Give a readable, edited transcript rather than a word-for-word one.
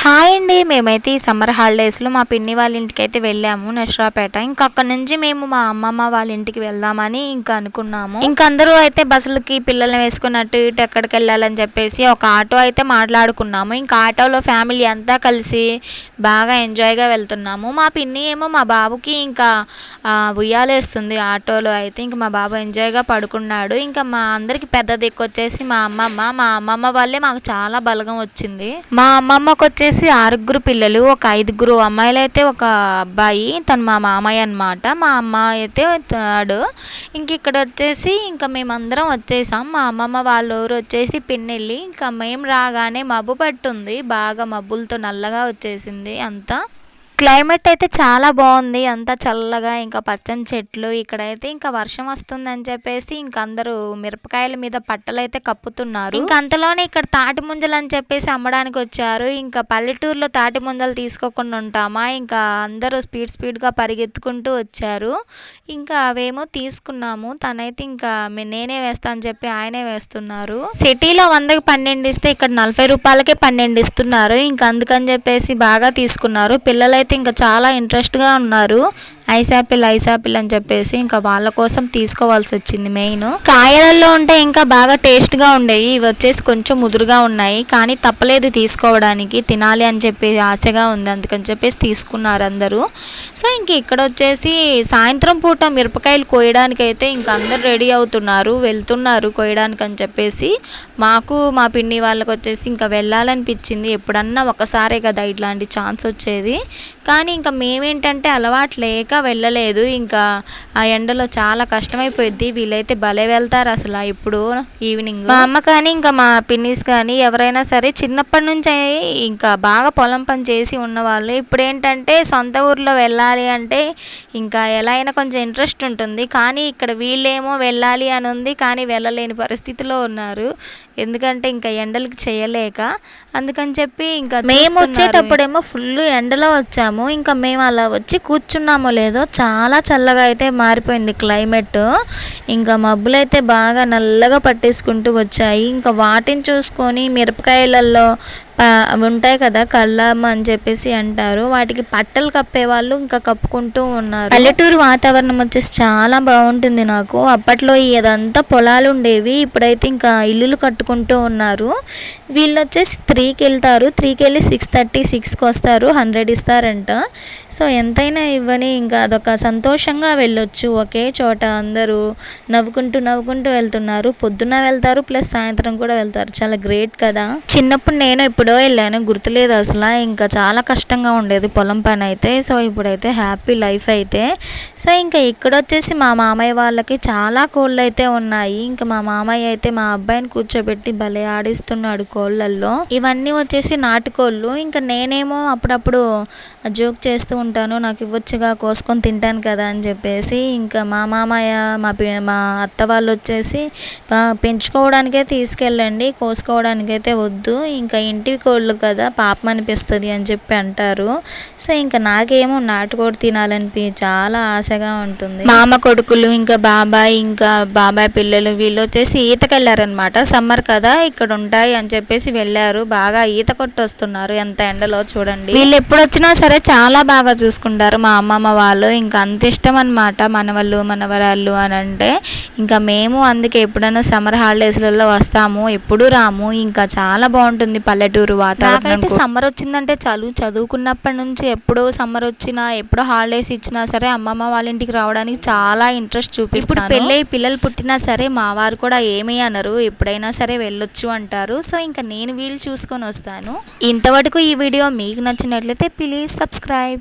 Hi అండి. మేమైతే ఈ సమ్మర్ హాలిడేస్లో మా పిన్ని వాళ్ళ ఇంటికి అయితే వెళ్ళాము, నష్రాపేట. ఇంకా అక్కడ నుంచి మేము మా అమ్మమ్మ వాళ్ళ ఇంటికి వెళ్దామని ఇంకా అనుకున్నాము. ఇంకా అందరూ అయితే బస్సులకి పిల్లల్ని వేసుకుని అటు ఇటు ఎక్కడికి వెళ్ళాలని చెప్పేసి ఒక ఆటో అయితే మాట్లాడుకున్నాము. ఇంకా ఆటోలో ఫ్యామిలీ అంతా కలిసి బాగా ఎంజాయ్గా వెళ్తున్నాము. మా పిన్ని ఏమో మా బాబుకి ఇంకా ఉయ్యాలేస్తుంది ఆటోలో అయితే. ఇంకా మా బాబు ఎంజాయ్గా పడుకున్నాడు. ఇంకా మా అందరికి పెద్ద దిక్కు వచ్చేసి మా అమ్మమ్మ వాళ్ళే మాకు చాలా బలగం వచ్చింది. మా అమ్మమ్మకు వచ్చేసి 6 పిల్లలు, ఒక 5 అమ్మాయిలు అయితే ఒక అబ్బాయి, తను మా మామయ్య అనమాట. మా అమ్మాయి అయితే తాడు. ఇంక ఇక్కడ వచ్చేసి ఇంకా మేమందరం వచ్చేసాం. మా అమ్మమ్మ వాళ్ళ ఊరు వచ్చేసి పిన్నెల్లి. ఇంకా మేము రాగానే మబ్బు పట్టుంది, బాగా మబ్బులతో నల్లగా వచ్చేసింది అంతా. క్లైమేట్ అయితే చాలా బాగుంది, అంతా చల్లగా, ఇంకా పచ్చని చెట్లు. ఇక్కడైతే ఇంకా వర్షం వస్తుందని చెప్పేసి ఇంకా అందరూ మిరపకాయల మీద పట్టలు అయితే కప్పుతున్నారు. ఇంకా అంతలోనే ఇక్కడ తాటి ముంజలు అని చెప్పేసి అమ్మడానికి వచ్చారు. ఇంకా పల్లెటూరులో తాటి ముంజలు తీసుకోకుండా ఉంటామా, ఇంకా అందరూ స్పీడ్గా పరిగెత్తుకుంటూ వచ్చారు. ఇంకా అవేమో తీసుకున్నాము. తనైతే ఇంకా నేనే వేస్తా అని చెప్పి ఆయనే వేస్తున్నారు. సిటీలో 100కి 12 ఇస్తే ఇక్కడ 40 రూపాయలకే 12 ఇస్తున్నారు. ఇంకా అందుకని చెప్పేసి బాగా తీసుకున్నారు. పిల్లలైతే ఇంకా చాలా ఇంట్రెస్ట్గా ఉన్నారు. ఐస్ యాపిల్ అని చెప్పేసి ఇంకా వాళ్ళ కోసం తీసుకోవాల్సి వచ్చింది. మెయిన్ కాయలలో ఉంటే ఇంకా బాగా టేస్ట్గా ఉండేవి, ఇవి వచ్చేసి కొంచెం ముదురుగా ఉన్నాయి. కానీ తప్పలేదు తీసుకోవడానికి, తినాలి అని చెప్పి ఆశగా ఉంది, అందుకని చెప్పేసి తీసుకున్నారు అందరూ. సో ఇంక ఇక్కడ వచ్చేసి సాయంత్రం పూట మిరపకాయలు కోయడానికి అయితే ఇంకా అందరు రెడీ అవుతున్నారు, వెళ్తున్నారు కోయడానికి అని చెప్పేసి. మాకు మా పిన్ని వాళ్ళకి వచ్చేసి ఇంకా వెళ్ళాలనిపించింది. ఎప్పుడన్నా ఒకసారే కదా ఇట్లాంటి ఛాన్స్ వచ్చేది. కానీ ఇంకా మేమేంటంటే అలవాటు లేక వెళ్ళలేదు. ఇంకా ఆ ఎండలో చాలా కష్టమైపోయింది. వీళ్ళైతే భలే వెళ్తారు అసలు ఇప్పుడు ఈవినింగ్. మా అమ్మ కానీ ఇంకా మా పిన్నిస్ కానీ ఎవరైనా సరే చిన్నప్పటి నుంచి ఇంకా బాగా పొలం పని చేసి ఉన్నవాళ్ళు. ఇప్పుడు ఏంటంటే సొంత ఊర్లో వెళ్ళాలి అంటే ఇంకా ఎలా అయినా కొంచెం ఇంట్రెస్ట్ ఉంటుంది. కానీ ఇక్కడ వీళ్ళేమో వెళ్ళాలి అని ఉంది, కానీ వెళ్ళలేని పరిస్థితిలో ఉన్నారు. ఎందుకంటే ఇంకా ఎండలకి చేయలేక, అందుకని చెప్పి ఇంకా మేము వచ్చేటప్పుడేమో ఫుల్ ఎండలో వచ్చాము. ఇంకా మేము అలా వచ్చి కూర్చున్నామో లేదో చాలా చల్లగా అయితే మారిపోయింది క్లైమేట్. ఇంకా మబ్బులైతే బాగా నల్లగా పట్టేసుకుంటూ వచ్చాయి. ఇంకా వాటిని చూసుకొని మిరపకాయలలో ఉంటాయి కదా కళ్ళమ్మ అని చెప్పేసి అంటారు, వాటికి పట్టలు కప్పేవాళ్ళు ఇంకా కప్పుకుంటూ ఉన్నారు. పల్లెటూరు వాతావరణం వచ్చేసి చాలా బాగుంటుంది నాకు. అప్పట్లో ఇదంతా పొలాలు ఉండేవి, ఇప్పుడైతే ఇంకా ఇల్లులు కట్టుకుంటూ ఉన్నారు. వీళ్ళు వచ్చేసి 3కి వెళ్తారు, 3కి వెళ్ళి 6:30-6కి వస్తారు, 100 ఇస్తారంట. సో ఎంతైనా ఇవ్వని ఇంకా అదొక సంతోషంగా వెళ్ళొచ్చు. ఒకే చోట అందరూ నవ్వుకుంటూ వెళ్తున్నారు. పొద్దున్న వెళ్తారు ప్లస్ సాయంత్రం కూడా వెళ్తారు. చాలా గ్రేట్ కదా. చిన్నప్పుడు నేను ఎప్పుడో వెళ్ళాను, గుర్తులేదు అసలు. ఇంకా చాలా కష్టంగా ఉండేది పొలం పని అయితే. సో ఇప్పుడైతే హ్యాపీ లైఫ్ అయితే. సో ఇంకా ఇక్కడ వచ్చేసి మా మామయ్య వాళ్ళకి చాలా కోళ్ళు అయితే ఉన్నాయి. ఇంకా మా మామయ్య అయితే మా అబ్బాయిని కూర్చోబెట్టి భలే ఆడిస్తున్నాడు కోళ్ళల్లో. ఇవన్నీ వచ్చేసి నాటుకోళ్ళు. ఇంకా నేనేమో అప్పుడప్పుడు జోక్ చేస్తూ ఉంటాను, నాకు ఇవ్వచ్చుగా కోసుకొని తింటాను కదా అని చెప్పేసి. ఇంకా మా మామయ్య మా అత్త వాళ్ళు వచ్చేసి పెంచుకోవడానికే తీసుకెళ్ళండి, కోసుకోవడానికైతే వద్దు, ఇంకా ఇంటి కోళ్ళు కదా పాపం అనిపిస్తుంది అని చెప్పి అంటారు. సో ఇంకా నాకేమో నాటుకోడి తినాలనిపి చాలా ఆశగా ఉంటుంది. మామ కొడుకులు ఇంకా బాబాయ్ పిల్లలు వీళ్ళు వచ్చేసి ఈతకి వెళ్ళారనమాట. సమ్మర్ కదా ఇక్కడ ఉంటాయి అని చెప్పేసి వెళ్ళారు. బాగా ఈత కొట్టి వస్తున్నారు, ఎంత ఎండలో చూడండి. వీళ్ళు ఎప్పుడు వచ్చినా సరే చాలా బాగా చూసుకుంటారు మా అమ్మమ్మ వాళ్ళు. ఇంకా అంత ఇష్టం అనమాట మనవళ్ళు మనవరాళ్ళు అని అంటే. ఇంకా మేము అందుకే ఎప్పుడైనా సమ్మర్ హాలిడేస్లలో వస్తాము, ఎప్పుడు రాము. ఇంకా చాలా బాగుంటుంది పల్లెటూరు వాతావరణం. సమ్మర్ వచ్చిందంటే చాలు, చదువుకున్నప్పటి నుంచి ఎప్పుడో సమ్మర్ వచ్చినా ఎప్పుడో హాలిడేస్ ఇచ్చినా సరే అమ్మమ్మ వాళ్ళ ఇంటికి రావడానికి చాలా ఇంట్రెస్ట్ చూపిస్తాను. ఇప్పుడు పెళ్ళై పిల్లలు పుట్టినా సరే మా వారు కూడా ఏమీ అనరు, ఎప్పుడైనా సరే వెళ్ళొచ్చు అంటారు. సో ఇంకా నేను వీలు చూసుకొని వస్తాను. ఇంతవరకు ఈ వీడియో మీకు నచ్చినట్లయితే ప్లీజ్ సబ్స్క్రైబ్.